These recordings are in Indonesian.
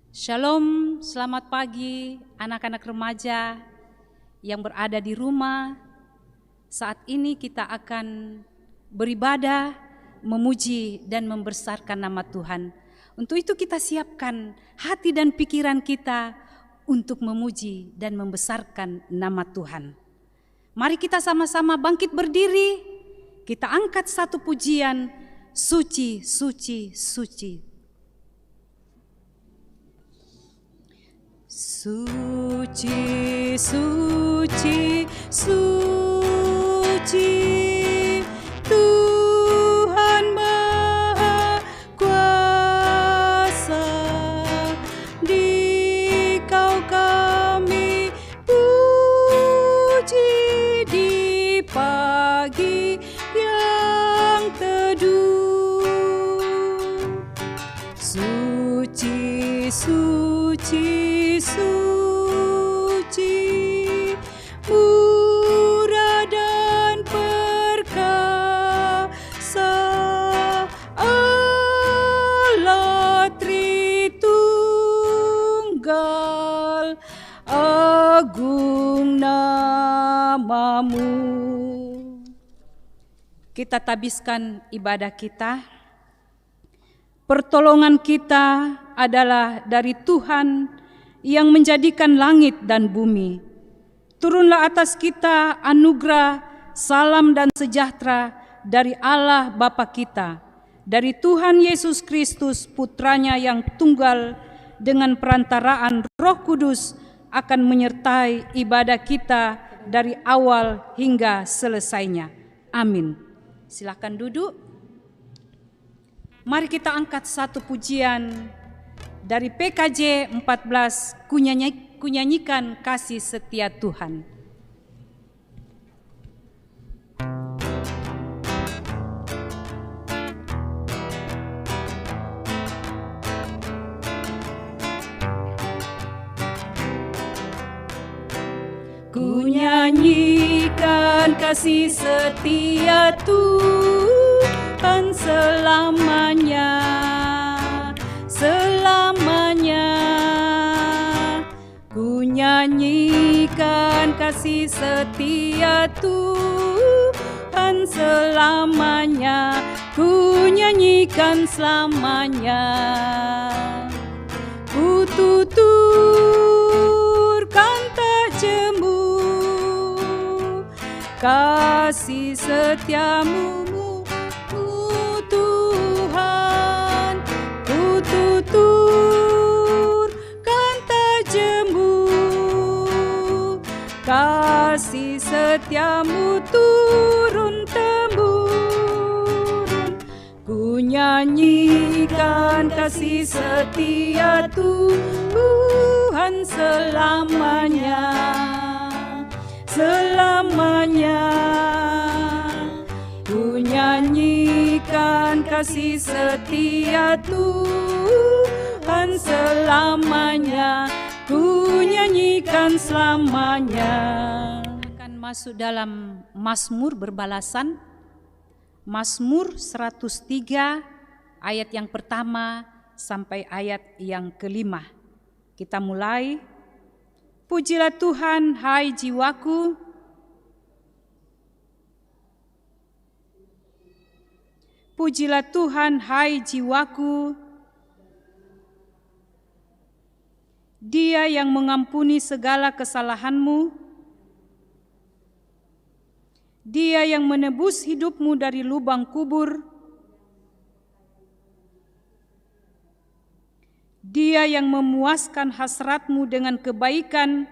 Shalom, selamat pagi anak-anak remaja yang berada di rumah. Saat ini kita akan beribadah, memuji dan membesarkan nama Tuhan. Untuk itu kita siapkan hati dan pikiran kita untuk memuji dan membesarkan nama Tuhan. Mari kita sama-sama bangkit berdiri, kita angkat satu pujian, suci, suci, suci. Suci, suci, suci, Tuhan Maha Kuasa, Dikau kami puji di pagi yang teduh. Suci, suci, suci, murah dan perkasa, Allah Tritunggal, agung namamu. Kita tabiskan ibadah kita. Pertolongan kita adalah dari Tuhan yang menjadikan langit dan bumi. Turunlah atas kita anugerah, salam dan sejahtera dari Allah Bapa kita, dari Tuhan Yesus Kristus Putranya yang tunggal, dengan perantaraan Roh Kudus akan menyertai ibadah kita dari awal hingga selesainya. Amin. Silakan duduk. Mari kita angkat satu pujian dari PKJ 14, kunyanyikan kasih setia Tuhan. Kunyanyikan kasih setia Tuhan selamanya, selamanya. Ku nyanyikan kasih setia Tuhan selamanya, ku nyanyikan selamanya. Ku tuturkan tak jemu kasih setiamu, Tuhan. Ku tuturkan tak jemu kasih setiamu turun-temurun. Ku nyanyikan kasih setia Tuhan selamanya, selamanya. Ku nyanyikan kasih setia Tuhan selamanya, ku nyanyikan selamanya. Akan masuk dalam Mazmur berbalasan, Mazmur 103 ayat yang pertama sampai ayat yang kelima. Kita mulai. Pujilah Tuhan, hai jiwaku. Pujilah Tuhan, hai jiwaku. Dia yang mengampuni segala kesalahanmu. Dia yang menebus hidupmu dari lubang kubur. Dia yang memuaskan hasratmu dengan kebaikan.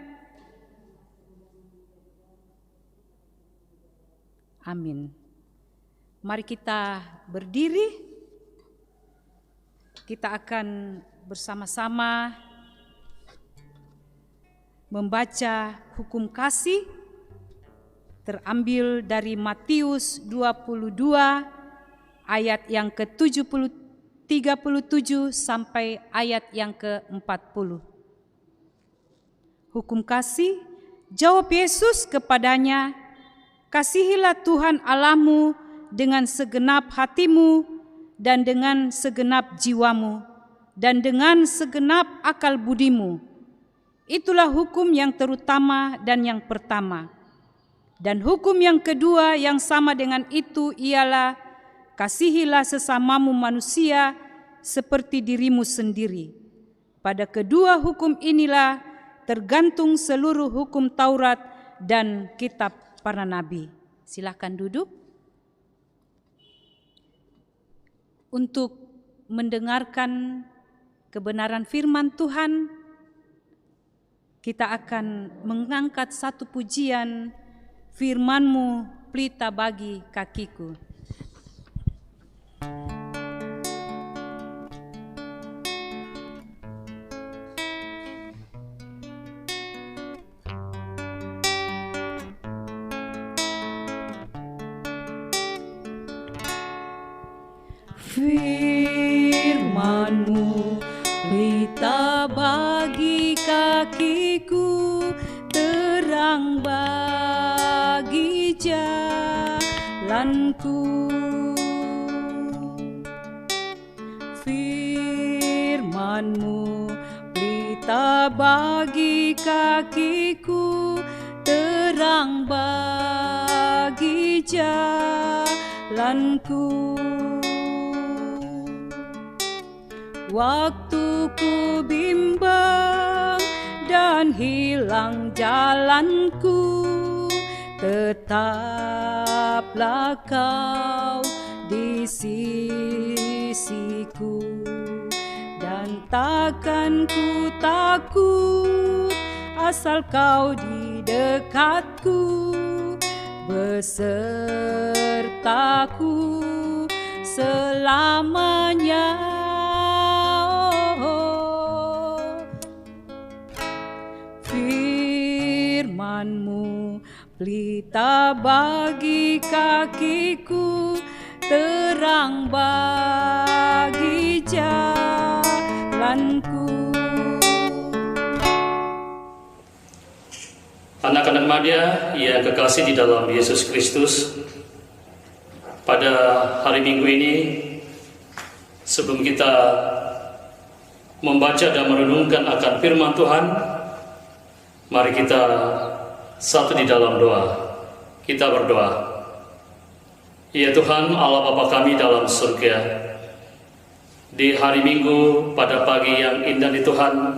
Amin. Mari kita berdiri. Kita akan bersama-sama membaca hukum kasih terambil dari Matius 22 ayat yang ke-37 sampai ayat yang ke-40. Hukum kasih, jawab Yesus kepadanya, kasihilah Tuhan Allahmu dengan segenap hatimu dan dengan segenap jiwamu dan dengan segenap akal budimu. Itulah hukum yang terutama dan yang pertama. Dan hukum yang kedua yang sama dengan itu ialah, kasihilah sesamamu manusia seperti dirimu sendiri. Pada kedua hukum inilah tergantung seluruh hukum Taurat dan kitab para nabi. Silakan duduk. Untuk mendengarkan kebenaran firman Tuhan, kita akan mengangkat satu pujian, firman-Mu pelita bagi kakiku. Firman-Mu pelita bagi kakiku, terang bagi jalanku. Firman-Mu pelita bagi kakiku, terang bagi jalanku. Waktu ku bimbang dan hilang jalanku, tetaplah Kau di sisiku, dan takkan ku takut asal Kau di dekatku, besertaku selamanya. Firman-Mu pelita bagi kakiku, terang bagi jalanku. Anak-anak Madya yang kekasih di dalam Yesus Kristus, pada hari Minggu ini, sebelum kita membaca dan merenungkan akan firman Tuhan, mari kita satu di dalam doa. Kita berdoa. Ya Tuhan, Allah Bapa kami dalam surga, di hari Minggu pada pagi yang indah di Tuhan,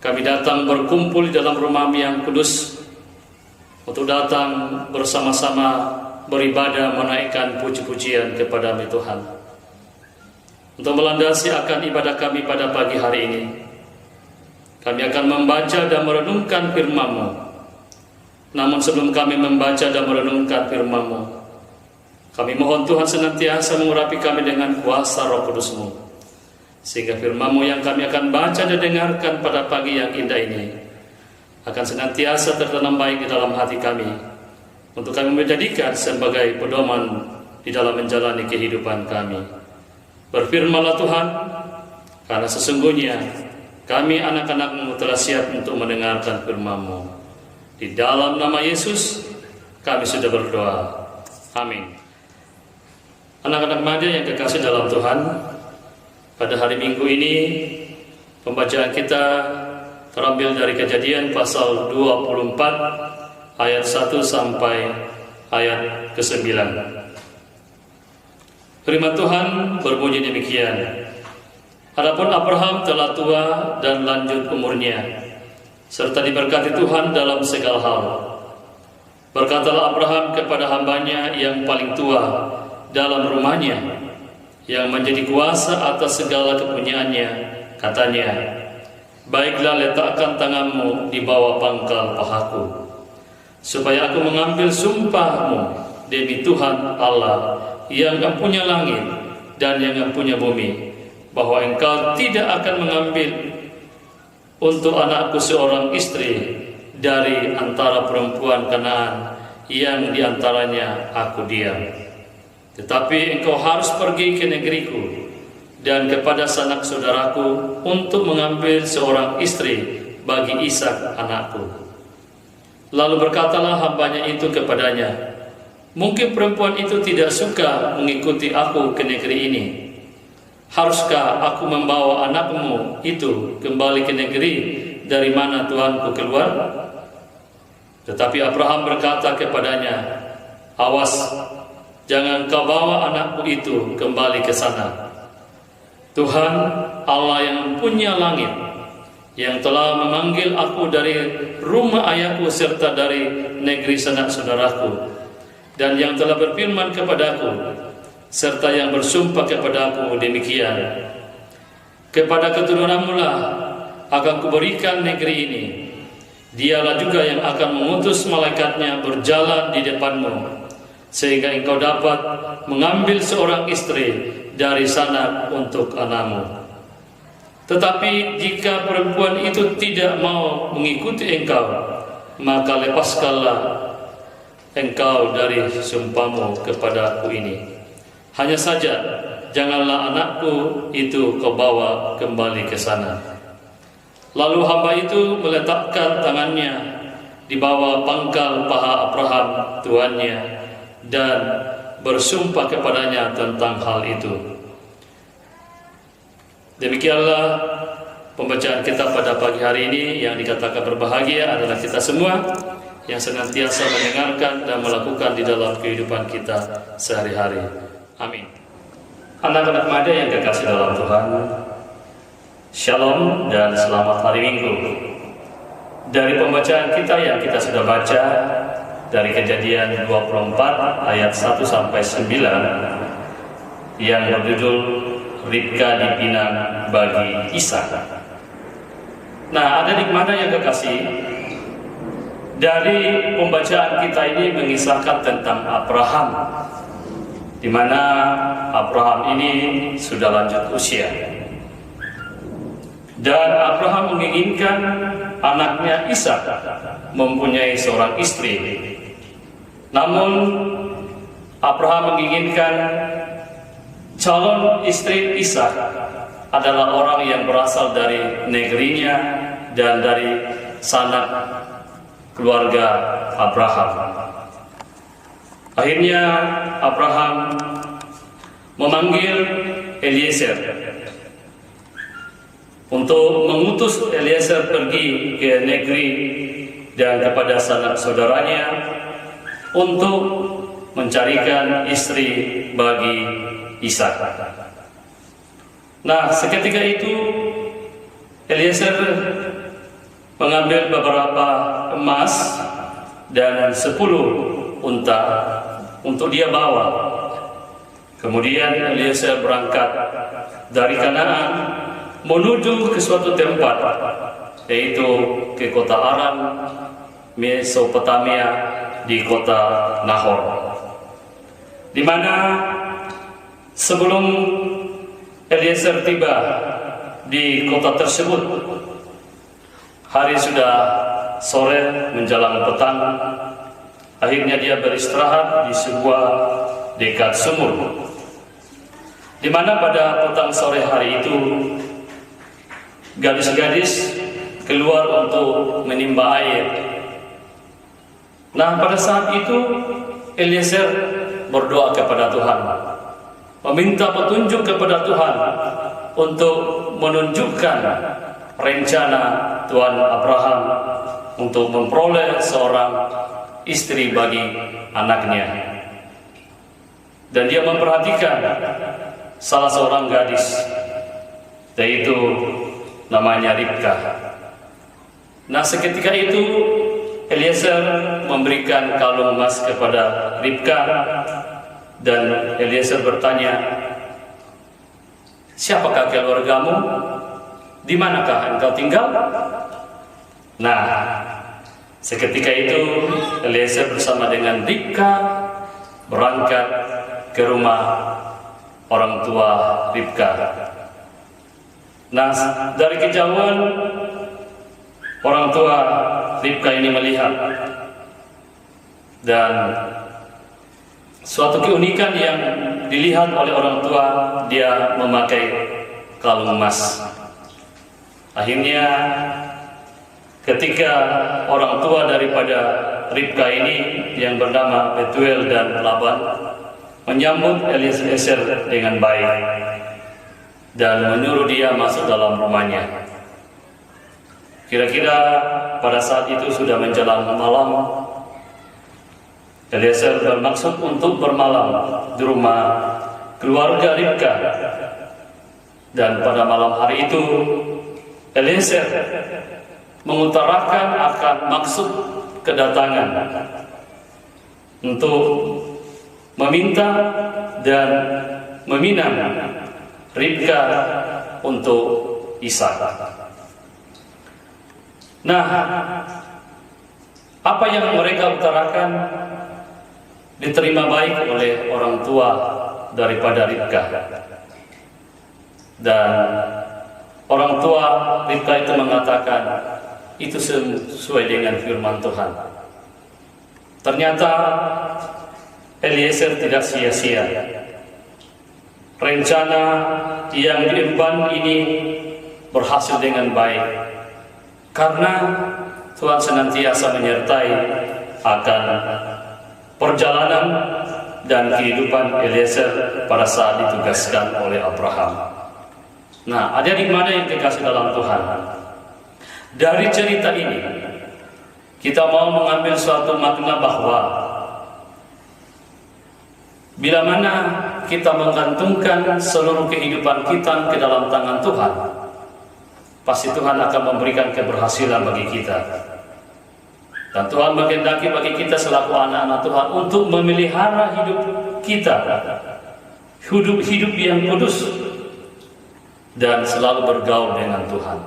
kami datang berkumpul di dalam rumah-Mu yang kudus untuk datang bersama-sama beribadah, menaikkan puji-pujian kepada-Mu Tuhan, untuk melandasi akan ibadah kami pada pagi hari ini. Kami akan membaca dan merenungkan firman-Mu. Namun sebelum kami membaca dan merenungkan firman-Mu, kami mohon Tuhan senantiasa mengurapi kami dengan kuasa Roh Kudus-Mu, sehingga firman-Mu yang kami akan baca dan dengarkan pada pagi yang indah ini akan senantiasa tertanam baik di dalam hati kami, untuk kami menjadikan sebagai pedoman di dalam menjalani kehidupan kami. Berfirmanlah Tuhan, karena sesungguhnya kami anak-anak-Mu telah siap untuk mendengarkan firman-Mu. Di dalam nama Yesus kami sudah berdoa. Amin. Anak-anak Madya yang kekasih dalam Tuhan, pada hari Minggu ini pembacaan kita terambil dari Kejadian pasal 24 ayat 1 sampai ayat ke-9. Firman Tuhan berbunyi demikian. Adapun Abraham telah tua dan lanjut umurnya, serta diberkati Tuhan dalam segala hal. Berkatalah Abraham kepada hambanya yang paling tua dalam rumahnya, yang menjadi kuasa atas segala kepunyaannya, katanya, baiklah, letakkan tanganmu di bawah pangkal pahaku, supaya aku mengambil sumpahmu demi Tuhan Allah yang mempunyai langit dan yang mempunyai bumi, bahwa engkau tidak akan mengambil untuk anakku seorang istri dari antara perempuan Kanaan yang diantaranya aku diam. Tetapi engkau harus pergi ke negeriku dan kepada sanak saudaraku untuk mengambil seorang istri bagi Ishak anakku. Lalu berkatalah hambanya itu kepadanya, mungkin perempuan itu tidak suka mengikuti aku ke negeri ini. haruskah aku membawa anakmu itu kembali ke negeri dari mana Tuanku keluar?" Tetapi Abraham berkata kepadanya, "Awas, jangan kau bawa anakku itu kembali ke sana. Tuhan Allah yang punya langit, yang telah memanggil aku dari rumah ayahku serta dari negeri sanak saudaraku, dan yang telah berfirman kepadaku serta yang bersumpah kepadaku demikian, kepada keturunanmu lah akan kuberikan negeri ini. Dialah juga yang akan mengutus malaikatnya berjalan di depanmu, sehingga engkau dapat mengambil seorang istri dari sana untuk anakmu. Tetapi jika perempuan itu tidak mau mengikuti engkau, maka lepaskanlah engkau dari sumpahmu kepadaku ini. Hanya saja janganlah anakku itu kau bawa kembali ke sana." Lalu hamba itu meletakkan tangannya di bawah pangkal paha Abraham tuannya dan bersumpah kepadanya tentang hal itu. Demikianlah pembacaan kita pada pagi hari ini. Yang dikatakan berbahagia adalah kita semua yang senantiasa mendengarkan dan melakukan di dalam kehidupan kita sehari-hari. Amin. Anak-anak muda yang kekasih dalam Tuhan, Shalom dan selamat hari Minggu. Dari pembacaan kita yang kita sudah baca dari Kejadian 24 ayat 1 sampai 9 yang berjudul Ribka dipinang bagi Ishak. Nah, ada mana yang kekasih, dari pembacaan kita ini mengisahkan tentang Abraham, di mana Abraham ini sudah lanjut usia. Dan Abraham menginginkan anaknya Ishak mempunyai seorang istri. Namun Abraham menginginkan calon istri Ishak adalah orang yang berasal dari negerinya dan dari sanak keluarga Abraham. Akhirnya Abraham memanggil Eliezer untuk mengutus Eliezer pergi ke negeri dan kepada sanak saudaranya untuk mencarikan istri bagi Ishak. Nah, seketika itu Eliezer mengambil beberapa emas dan 10 unta untuk dia bawa. Kemudian Eliezer berangkat dari Kanaan menuju ke suatu tempat, yaitu ke kota Aram, Mesopotamia, di kota Nahor, di mana sebelum Eliezer tiba di kota tersebut, hari sudah sore menjelang petang. Akhirnya dia beristirahat di sebuah dekat sumur, di mana pada petang sore hari itu gadis-gadis keluar untuk menimba air. Nah, pada saat itu Eliezer berdoa kepada Tuhan, meminta petunjuk kepada Tuhan untuk menunjukkan rencana Tuhan Abraham untuk memperoleh seorang istri bagi anaknya. Dan dia memperhatikan salah seorang gadis, yaitu namanya Ribka. Nah, seketika itu Eliezer memberikan kalung emas kepada Ribka, dan Eliezer bertanya, "Siapakah keluargamu? Di manakah engkau tinggal?" Nah, seketika itu Eliezer bersama dengan Ribka berangkat ke rumah orang tua Ribka. Nah, dari kejauhan orang tua Ribka ini melihat, dan suatu keunikan yang dilihat oleh orang tua, dia memakai kalung emas. Akhirnya ketika orang tua daripada Ribka ini yang bernama Betuel dan Laban menyambut Eliezer dengan baik, dan menyuruh dia masuk dalam rumahnya. Kira-kira pada saat itu sudah menjelang malam. Eliezer bermaksud untuk bermalam di rumah keluarga Ribka. Dan pada malam hari itu Eliezer mengutarakan akan maksud kedatangan untuk meminta dan meminang Ribka untuk Ishak. Nah, apa yang mereka utarakan diterima baik oleh orang tua daripada Ribka. Dan orang tua Ribka itu mengatakan itu sesuai dengan firman Tuhan. Ternyata Eliezer tidak sia-sia. Rencana yang diemban ini berhasil dengan baik karena Tuhan senantiasa menyertai akan perjalanan dan kehidupan Eliezer pada saat ditugaskan oleh Abraham. Nah, adik-adik mana yang dikasih dalam Tuhan? Dari cerita ini kita mau mengambil suatu makna bahwa bila mana kita menggantungkan seluruh kehidupan kita ke dalam tangan Tuhan, pasti Tuhan akan memberikan keberhasilan bagi kita. Dan Tuhan menghendaki bagi kita selaku anak-anak Tuhan untuk memelihara hidup kita, hidup yang kudus, dan selalu bergaul dengan Tuhan.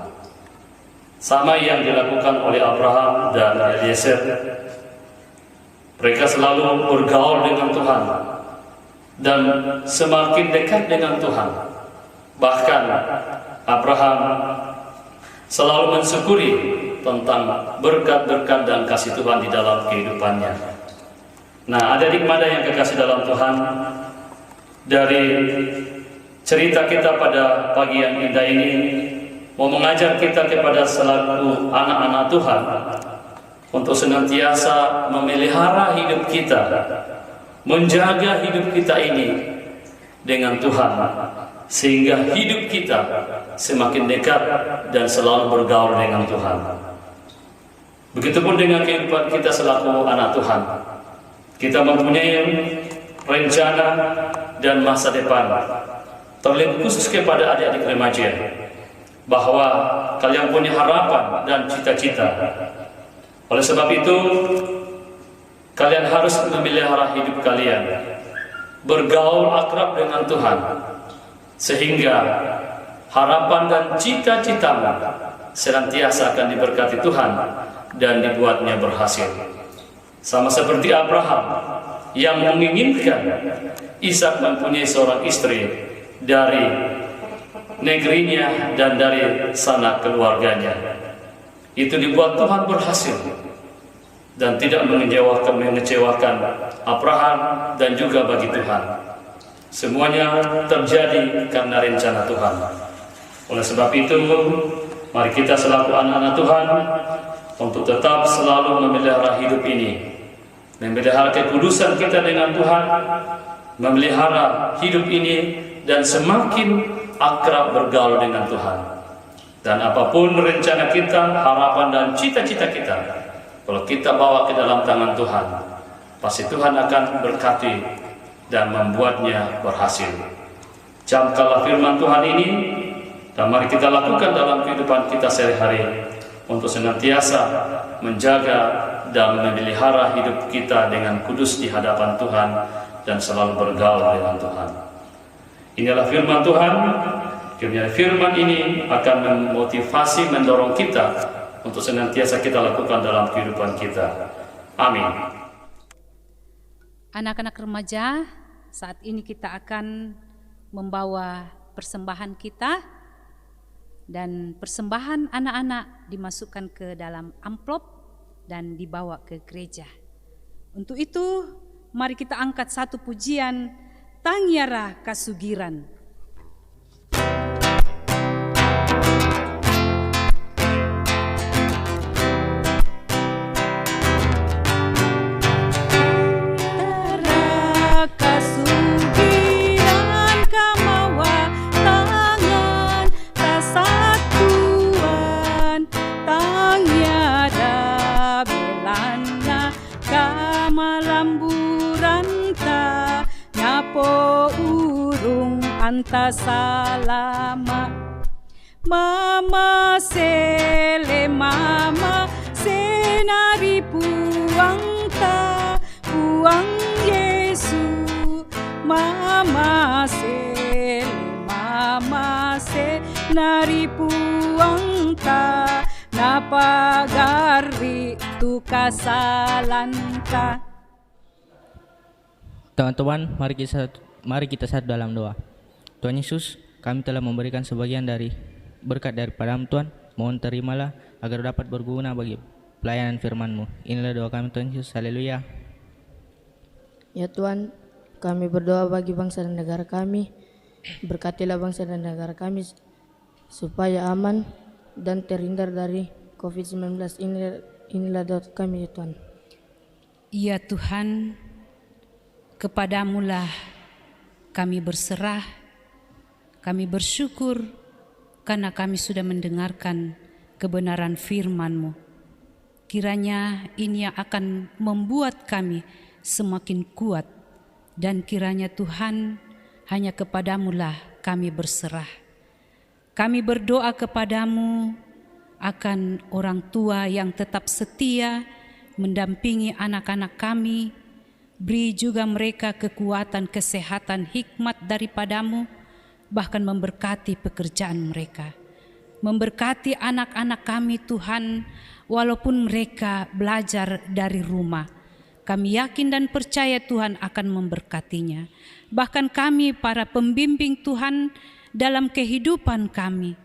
Sama yang dilakukan oleh Abraham dan Eliezer. Mereka selalu bergaul dengan Tuhan dan semakin dekat dengan Tuhan. Bahkan Abraham selalu mensyukuri tentang berkat-berkat dan kasih Tuhan di dalam kehidupannya. Nah, adik-adik mana yang kekasih dalam Tuhan, dari cerita kita pada pagi yang indah ini mau mengajar kita kepada selaku anak-anak Tuhan untuk senantiasa memelihara hidup kita, menjaga hidup kita ini dengan Tuhan, sehingga hidup kita semakin dekat dan selalu bergaul dengan Tuhan. Begitupun dengan kehidupan kita selaku anak Tuhan. Kita mempunyai rencana dan masa depan, terlebih khusus kepada adik-adik remaja, bahwa kalian punya harapan dan cita-cita. Oleh sebab itu, kalian harus memelihara hidup kalian, bergaul akrab dengan Tuhan, sehingga harapan dan cita-citamu senantiasa akan diberkati Tuhan dan dibuatnya berhasil. Sama seperti Abraham yang menginginkan Ishak mempunyai seorang istri dari negerinya dan dari sanak keluarganya. Itu dibuat Tuhan berhasil dan tidak mengecewakan Abraham dan juga bagi Tuhan. Semuanya terjadi karena rencana Tuhan. Oleh sebab itu, mari kita selaku anak-anak Tuhan untuk tetap selalu memelihara hidup ini, memelihara kekudusan kita dengan Tuhan, memelihara hidup ini dan semakin akrab bergaul dengan Tuhan. Dan apapun rencana kita, harapan dan cita-cita kita, kalau kita bawa ke dalam tangan Tuhan, pasti Tuhan akan berkati dan membuatnya berhasil. Camkanlah firman Tuhan ini dan mari kita lakukan dalam kehidupan kita sehari-hari untuk senantiasa menjaga dan memelihara hidup kita dengan kudus di hadapan Tuhan dan selalu bergaul dengan Tuhan. Inilah firman Tuhan. Kiranya firman ini akan memotivasi, mendorong kita untuk senantiasa kita lakukan dalam kehidupan kita. Amin. Anak-anak remaja, saat ini kita akan membawa persembahan kita, dan persembahan anak-anak dimasukkan ke dalam amplop dan dibawa ke gereja. Untuk itu, mari kita angkat satu pujian Tangyara Kasugiran. Kasugiran kamawa tangan kita salama. Mama sele mama senari puang Yesu. Mama sele mama senari puang napagari tu kasalanta. Teman-teman, mari kita satu dalam doa. Tuhan Yesus, kami telah memberikan sebagian dari berkat daripada-Mu Tuhan. Mohon terimalah agar dapat berguna bagi pelayanan firman-Mu. Inilah doa kami Tuhan Yesus. Haleluya. Ya Tuhan, kami berdoa bagi bangsa dan negara kami. Berkatilah bangsa dan negara kami supaya aman dan terhindar dari COVID-19. Inilah doa kami ya Tuhan. Ya Tuhan, kepadamu-lah kami berserah, kami bersyukur karena kami sudah mendengarkan kebenaran firman-Mu. Kiranya ini yang akan membuat kami semakin kuat, dan kiranya Tuhan, hanya kepadamu-lah kami berserah. Kami berdoa kepadamu akan orang tua yang tetap setia mendampingi anak-anak kami. Beri juga mereka kekuatan, kesehatan, hikmat daripadamu, bahkan memberkati pekerjaan mereka. Memberkati anak-anak kami Tuhan, walaupun mereka belajar dari rumah. Kami yakin dan percaya Tuhan akan memberkatinya. Bahkan kami para pembimbing Tuhan dalam kehidupan kami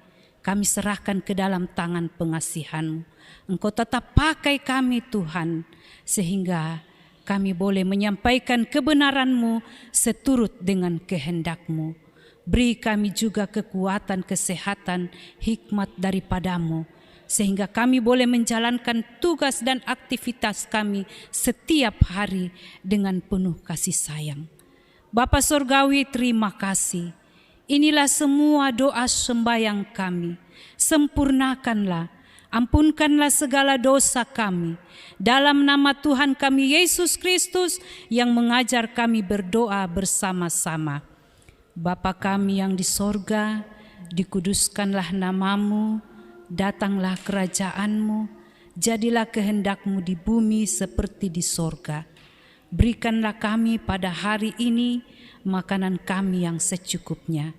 serahkan ke dalam tangan pengasihan-Mu. Engkau tetap pakai kami Tuhan, sehingga kami boleh menyampaikan kebenaran-Mu seturut dengan kehendak-Mu. Beri kami juga kekuatan, kesehatan, hikmat daripada-Mu, sehingga kami boleh menjalankan tugas dan aktivitas kami setiap hari dengan penuh kasih sayang. Bapa Surgawi, terima kasih. Inilah semua doa sembahyang kami. Sempurnakanlah, ampunkanlah segala dosa kami. Dalam nama Tuhan kami Yesus Kristus yang mengajar kami berdoa bersama-sama. Bapa kami yang di sorga, dikuduskanlah nama-Mu, datanglah kerajaan-Mu, jadilah kehendak-Mu di bumi seperti di sorga. Berikanlah kami pada hari ini makanan kami yang secukupnya,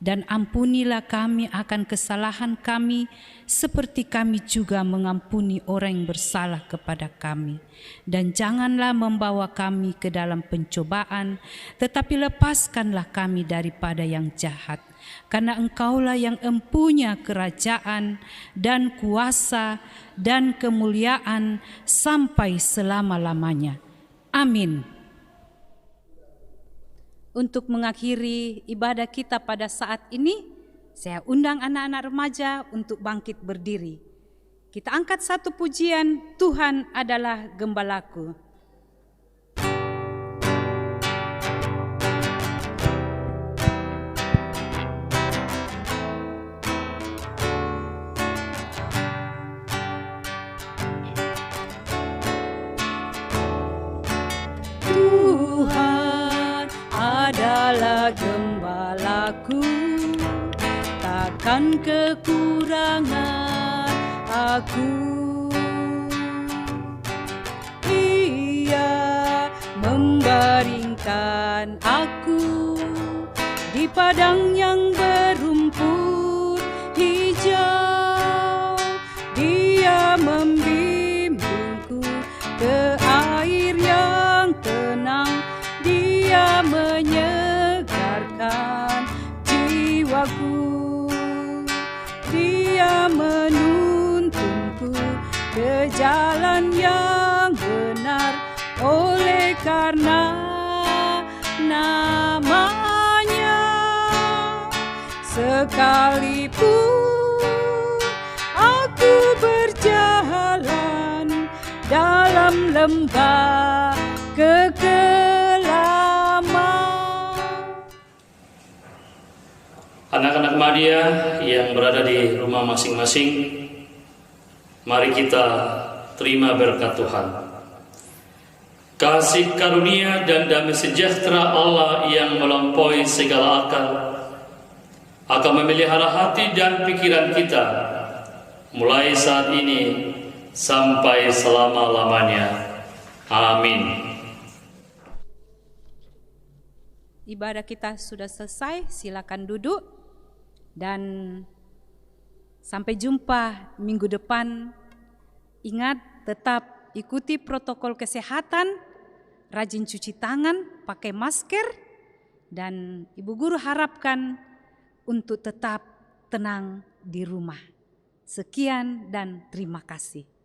dan ampunilah kami akan kesalahan kami seperti kami juga mengampuni orang yang bersalah kepada kami. Dan janganlah membawa kami ke dalam pencobaan, tetapi lepaskanlah kami daripada yang jahat. Karena Engkaulah yang empunya kerajaan dan kuasa dan kemuliaan sampai selama-lamanya. Amin. Untuk mengakhiri ibadah kita pada saat ini, saya undang anak-anak remaja untuk bangkit berdiri. Kita angkat satu pujian, Tuhan adalah Gembalaku. Adalah gembalaku, takkan kekurangan aku. Ia membaringkan aku di padang yang berumput hijau. Dia membimbingku ke air yang tenang. Dia menyegarkan jiwaku. Dia menuntunku ke jalan yang benar oleh karena nama-Nya. Sekalipun aku berjalan dalam lembah Anak-anak Madia yang berada di rumah masing-masing, mari kita terima berkat Tuhan. Kasih karunia dan damai sejahtera Allah yang melampaui segala akal akan memelihara hati dan pikiran kita mulai saat ini sampai selama-lamanya. Amin. Ibadah kita sudah selesai, silakan duduk dan sampai jumpa minggu depan. Ingat, tetap ikuti protokol kesehatan, rajin cuci tangan, pakai masker, dan Ibu Guru harapkan untuk tetap tenang di rumah. Sekian dan terima kasih.